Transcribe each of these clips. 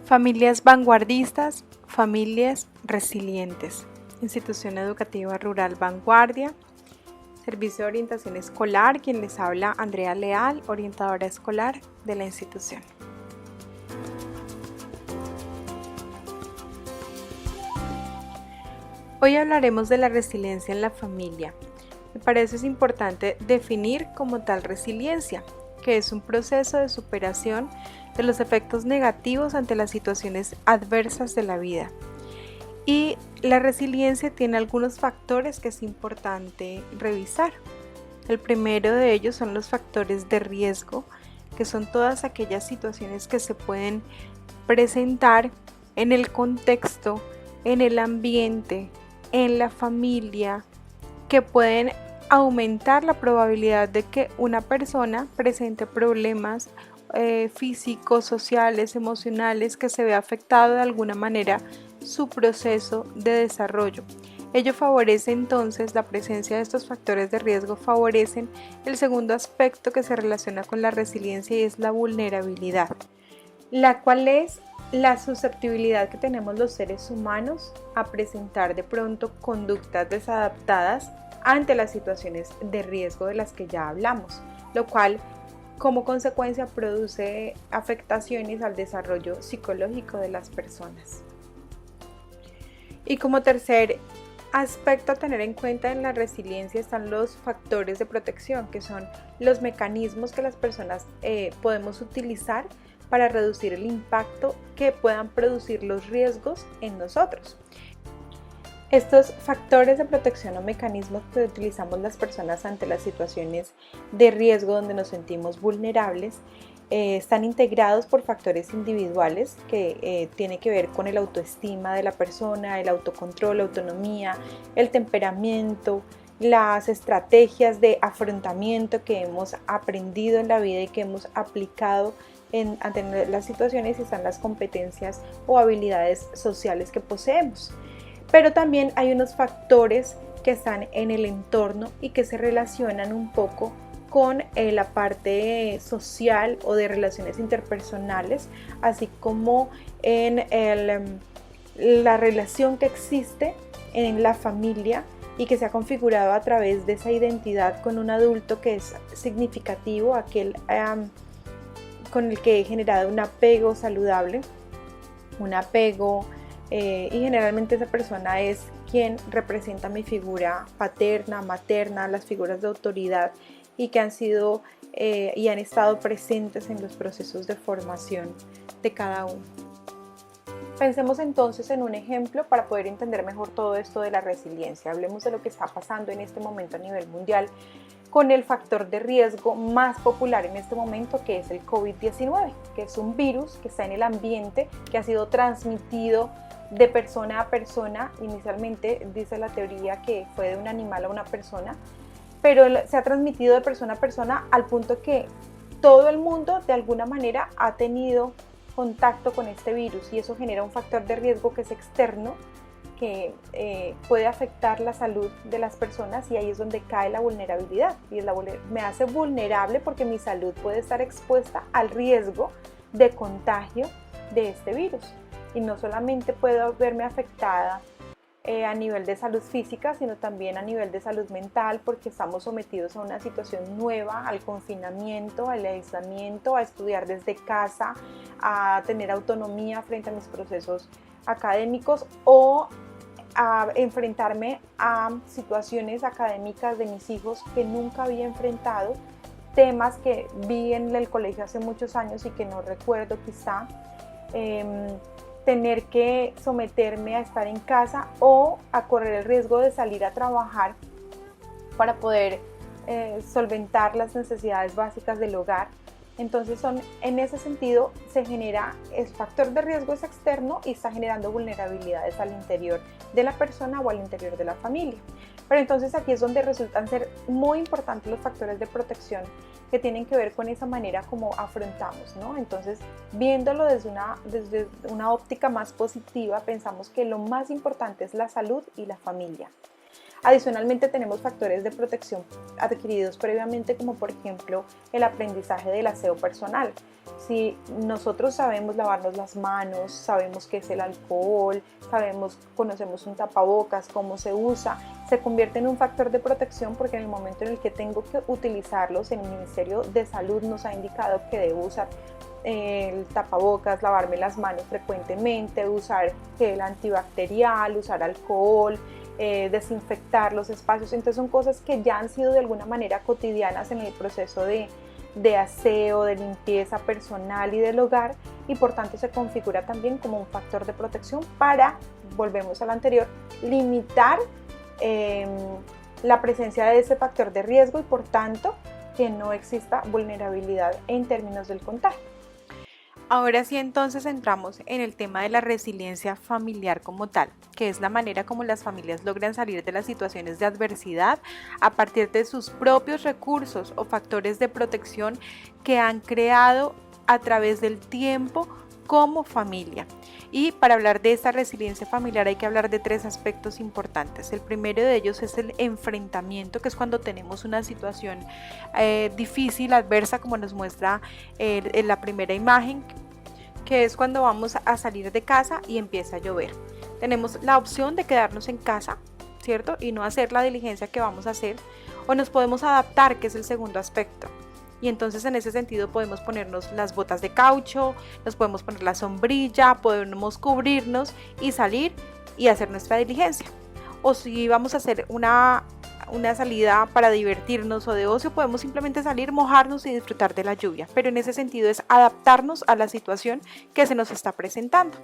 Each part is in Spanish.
Familias vanguardistas, familias resilientes. Institución Educativa Rural Vanguardia. Servicio de Orientación Escolar, quien les habla, Andrea Leal, orientadora escolar de la institución. Hoy hablaremos de la resiliencia en la familia. Para eso es importante definir como tal resiliencia, que es un proceso de superación de los efectos negativos ante las situaciones adversas de la vida. Y la resiliencia tiene algunos factores que es importante revisar. El primero de ellos son los factores de riesgo, que son todas aquellas situaciones que se pueden presentar en el contexto, en el ambiente, en la familia, que pueden aumentar la probabilidad de que una persona presente problemas físicos, sociales, emocionales, que se vea afectado de alguna manera su proceso de desarrollo. Ello favorece entonces, la presencia de estos factores de riesgo favorecen el segundo aspecto que se relaciona con la resiliencia, y es la vulnerabilidad, la cual es la susceptibilidad que tenemos los seres humanos a presentar de pronto conductas desadaptadas ante las situaciones de riesgo de las que ya hablamos, lo cual como consecuencia produce afectaciones al desarrollo psicológico de las personas. Y como tercer aspecto a tener en cuenta en la resiliencia están los factores de protección, que son los mecanismos que las personas podemos utilizar para reducir el impacto que puedan producir los riesgos en nosotros. Estos factores de protección o mecanismos que utilizamos las personas ante las situaciones de riesgo donde nos sentimos vulnerables están integrados por factores individuales que tienen que ver con el autoestima de la persona, el autocontrol, la autonomía, el temperamento, las estrategias de afrontamiento que hemos aprendido en la vida y que hemos aplicado ante las situaciones, y están las competencias o habilidades sociales que poseemos. Pero también hay unos factores que están en el entorno y que se relacionan un poco con la parte social o de relaciones interpersonales, así como en la relación que existe en la familia y que se ha configurado a través de esa identidad con un adulto que es significativo, aquel con el que he generado un apego saludable, un apego y generalmente esa persona es quien representa mi figura paterna, materna, las figuras de autoridad, y que han sido y han estado presentes en los procesos de formación de cada uno. Pensemos entonces en un ejemplo para poder entender mejor todo esto de la resiliencia. Hablemos de lo que está pasando en este momento a nivel mundial con el factor de riesgo más popular en este momento, que es el COVID-19, que es un virus que está en el ambiente, que ha sido transmitido de persona a persona. Inicialmente dice la teoría que fue de un animal a una persona, pero se ha transmitido de persona a persona al punto que todo el mundo de alguna manera ha tenido contacto con este virus, y eso genera un factor de riesgo que es externo, que puede afectar la salud de las personas, y ahí es donde cae la vulnerabilidad. Y me hace vulnerable porque mi salud puede estar expuesta al riesgo de contagio de este virus. Y no solamente puedo verme afectada a nivel de salud física, sino también a nivel de salud mental, porque estamos sometidos a una situación nueva, al confinamiento, al aislamiento, a estudiar desde casa, a tener autonomía frente a mis procesos académicos, o a enfrentarme a situaciones académicas de mis hijos que nunca había enfrentado, temas que vi en el colegio hace muchos años y que no recuerdo quizá, tener que someterme a estar en casa o a correr el riesgo de salir a trabajar para poder solventar las necesidades básicas del hogar. Entonces en ese sentido se genera, el factor de riesgo es externo y está generando vulnerabilidades al interior de la persona o al interior de la familia. Pero entonces aquí es donde resultan ser muy importantes los factores de protección que tienen que ver con esa manera como afrontamos, ¿no? Entonces, viéndolo desde una óptica más positiva, pensamos que lo más importante es la salud y la familia. Adicionalmente tenemos factores de protección adquiridos previamente, como por ejemplo el aprendizaje del aseo personal. Si nosotros sabemos lavarnos las manos, sabemos qué es el alcohol, conocemos un tapabocas, cómo se usa, se convierte en un factor de protección, porque en el momento en el que tengo que utilizarlos, el Ministerio de Salud nos ha indicado que debo usar el tapabocas, lavarme las manos frecuentemente, usar gel antibacterial, usar alcohol, desinfectar los espacios. Entonces son cosas que ya han sido de alguna manera cotidianas en el proceso de aseo, de limpieza personal y del hogar, y por tanto se configura también como un factor de protección para, volvemos al anterior, limitar la presencia de ese factor de riesgo y por tanto que no exista vulnerabilidad en términos del contagio. Ahora sí, entonces entramos en el tema de la resiliencia familiar como tal, que es la manera como las familias logran salir de las situaciones de adversidad a partir de sus propios recursos o factores de protección que han creado a través del tiempo como familia. Y para hablar de esta resiliencia familiar hay que hablar de 3 aspectos importantes. El primero de ellos es el enfrentamiento, que es cuando tenemos una situación difícil, adversa, como nos muestra en la primera imagen, que es cuando vamos a salir de casa y empieza a llover. Tenemos la opción de quedarnos en casa, ¿cierto? Y no hacer la diligencia que vamos a hacer, o nos podemos adaptar, que es el segundo aspecto. Y entonces en ese sentido podemos ponernos las botas de caucho, nos podemos poner la sombrilla, podemos cubrirnos y salir y hacer nuestra diligencia. O si vamos a hacer una salida para divertirnos o de ocio, podemos simplemente salir, mojarnos y disfrutar de la lluvia. Pero en ese sentido es adaptarnos a la situación que se nos está presentando.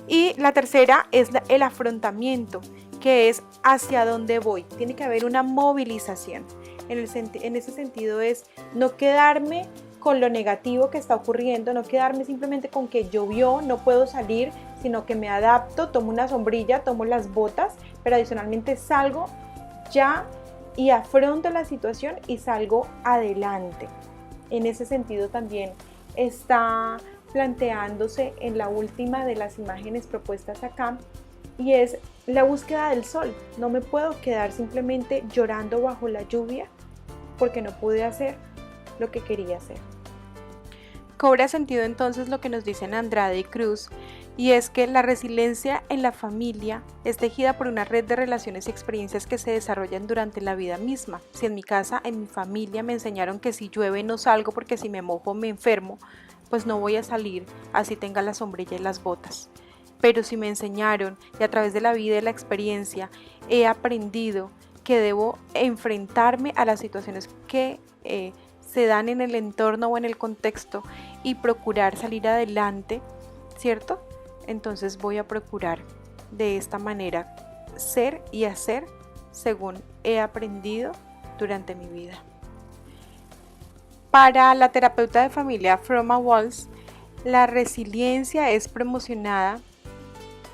Y la tercera es el afrontamiento, que es hacia dónde voy. Tiene que haber una movilización. En ese sentido es no quedarme con lo negativo que está ocurriendo, no quedarme simplemente con que llovió, no puedo salir, sino que me adapto, tomo una sombrilla, tomo las botas, pero adicionalmente salgo ya y afronto la situación y salgo adelante. En ese sentido también está planteándose en la última de las imágenes propuestas acá, y es la búsqueda del sol. No me puedo quedar simplemente llorando bajo la lluvia porque no pude hacer lo que quería hacer. Cobra sentido entonces lo que nos dicen Andrade y Cruz, y es que la resiliencia en la familia es tejida por una red de relaciones y experiencias que se desarrollan durante la vida misma. Si en mi casa, en mi familia me enseñaron que si llueve no salgo porque si me mojo me enfermo, pues no voy a salir así tenga la sombrilla y las botas. Pero si me enseñaron y a través de la vida y la experiencia he aprendido que debo enfrentarme a las situaciones que se dan en el entorno o en el contexto y procurar salir adelante, ¿cierto? Entonces voy a procurar de esta manera ser y hacer según he aprendido durante mi vida. Para la terapeuta de familia Froma Walls, la resiliencia es promocionada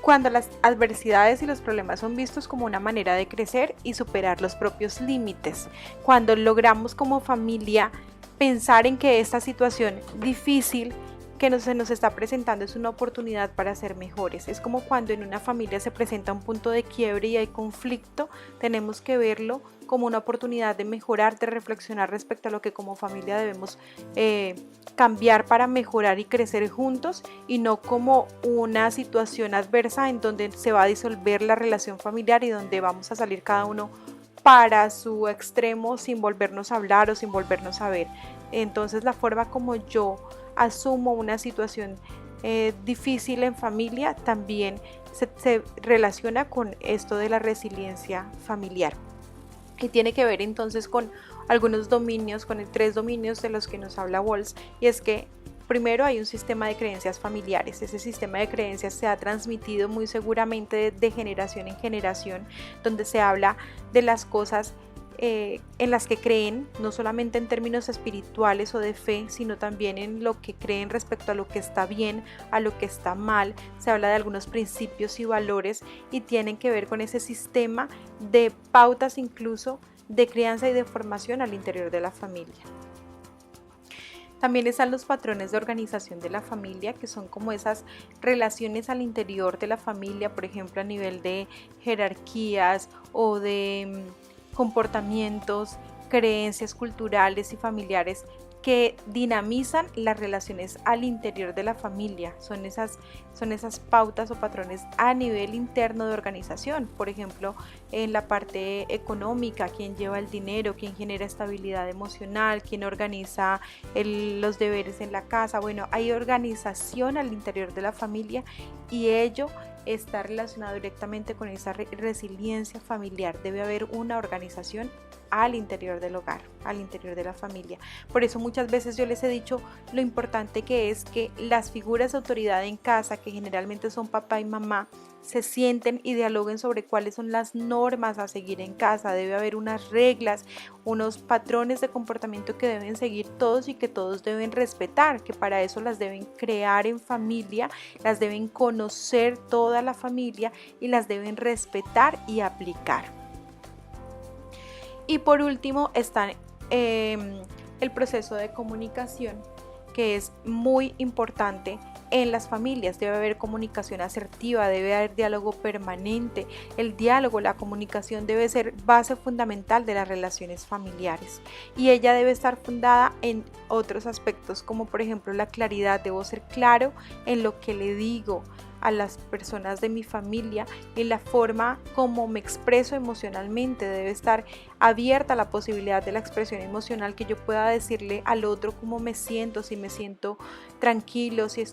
cuando las adversidades y los problemas son vistos como una manera de crecer y superar los propios límites. Cuando logramos como familia pensar en que esta situación difícil que se nos está presentando es una oportunidad para ser mejores. Es como cuando en una familia se presenta un punto de quiebre y hay conflicto, tenemos que verlo como una oportunidad de mejorar, de reflexionar respecto a lo que como familia debemos cambiar para mejorar y crecer juntos, y no como una situación adversa en donde se va a disolver la relación familiar y donde vamos a salir cada uno para su extremo sin volvernos a hablar o sin volvernos a ver. Entonces la forma como yo asumo una situación difícil en familia también se relaciona con esto de la resiliencia familiar, y tiene que ver entonces con algunos dominios, con 3 dominios de los que nos habla Walls, y es que primero hay un sistema de creencias familiares. Ese sistema de creencias se ha transmitido muy seguramente de generación en generación, donde se habla de las cosas en las que creen, no solamente en términos espirituales o de fe, sino también en lo que creen respecto a lo que está bien, a lo que está mal. Se habla de algunos principios y valores y tienen que ver con ese sistema de pautas incluso de crianza y de formación al interior de la familia. También están los patrones de organización de la familia, que son como esas relaciones al interior de la familia, por ejemplo, a nivel de jerarquías o de comportamientos, creencias culturales y familiares que dinamizan las relaciones al interior de la familia. Son esas pautas o patrones a nivel interno de organización. Por ejemplo, en la parte económica, quién lleva el dinero, quién genera estabilidad emocional, quién organiza los deberes en la casa. Bueno, hay organización al interior de la familia y ello está relacionado directamente con esa resiliencia familiar. Debe haber una organización al interior del hogar, al interior de la familia. Por eso muchas veces yo les he dicho lo importante que es que las figuras de autoridad en casa, que generalmente son papá y mamá, se sienten y dialoguen sobre cuáles son las normas a seguir en casa. Debe haber unas reglas, unos patrones de comportamiento que deben seguir todos y que todos deben respetar, que para eso las deben crear en familia, las deben conocer toda la familia y las deben respetar y aplicar. Y por último está el proceso de comunicación, que es muy importante en las familias. Debe haber comunicación asertiva, debe haber diálogo permanente. El diálogo, la comunicación debe ser base fundamental de las relaciones familiares y ella debe estar fundada en otros aspectos, como por ejemplo la claridad. Debo ser claro en lo que le digo a las personas de mi familia, en la forma como me expreso emocionalmente. Debe estar abierta la posibilidad de la expresión emocional, que yo pueda decirle al otro cómo me siento, si me siento tranquilo, si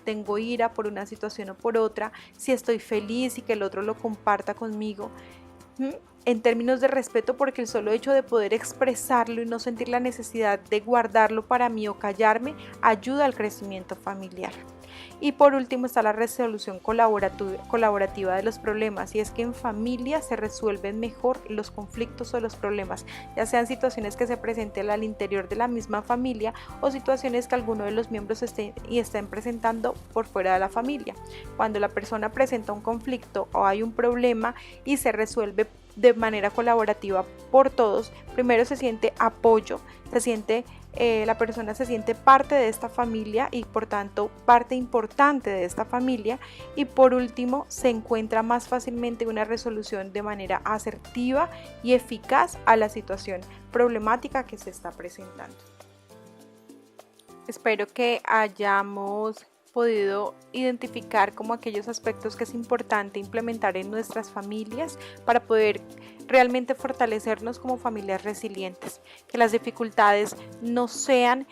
tengo ira por una situación o por otra, si estoy feliz y que el otro lo comparta conmigo. En términos de respeto, porque el solo hecho de poder expresarlo y no sentir la necesidad de guardarlo para mí o callarme ayuda al crecimiento familiar. Y por último está la resolución colaborativa de los problemas, y es que en familia se resuelven mejor los conflictos o los problemas, ya sean situaciones que se presenten al interior de la misma familia o situaciones que alguno de los miembros estén presentando por fuera de la familia. Cuando la persona presenta un conflicto o hay un problema y se resuelve de manera colaborativa por todos, primero se siente apoyo, la persona se siente parte de esta familia y por tanto parte importante de esta familia, y por último se encuentra más fácilmente una resolución de manera asertiva y eficaz a la situación problemática que se está presentando. Espero que hayamos podido identificar como aquellos aspectos que es importante implementar en nuestras familias para poder realmente fortalecernos como familias resilientes, que las dificultades no sean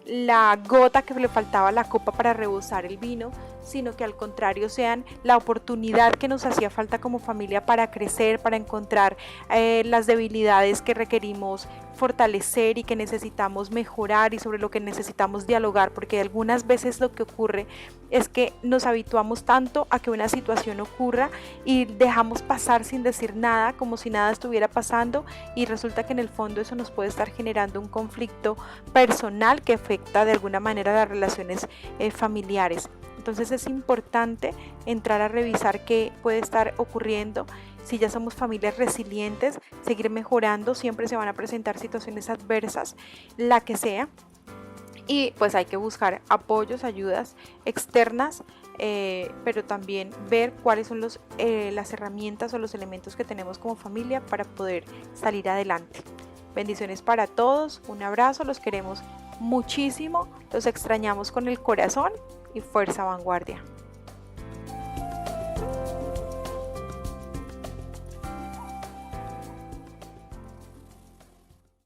la gota que le faltaba a la copa para rebosar el vino, sino que al contrario sean la oportunidad que nos hacía falta como familia para crecer, para encontrar las debilidades que requerimos fortalecer y que necesitamos mejorar y sobre lo que necesitamos dialogar, porque algunas veces lo que ocurre es que nos habituamos tanto a que una situación ocurra y dejamos pasar sin decir nada, como si nada estuviera pasando, y resulta que en el fondo eso nos puede estar generando un conflicto personal que afecta de alguna manera las relaciones familiares. Entonces es importante entrar a revisar qué puede estar ocurriendo. Si ya somos familias resilientes, seguir mejorando. Siempre se van a presentar situaciones adversas, la que sea, y pues hay que buscar apoyos, ayudas externas, pero también ver cuáles son las herramientas o los elementos que tenemos como familia para poder salir adelante. Bendiciones para todos, un abrazo, los queremos muchísimo, los extrañamos con el corazón y fuerza vanguardia.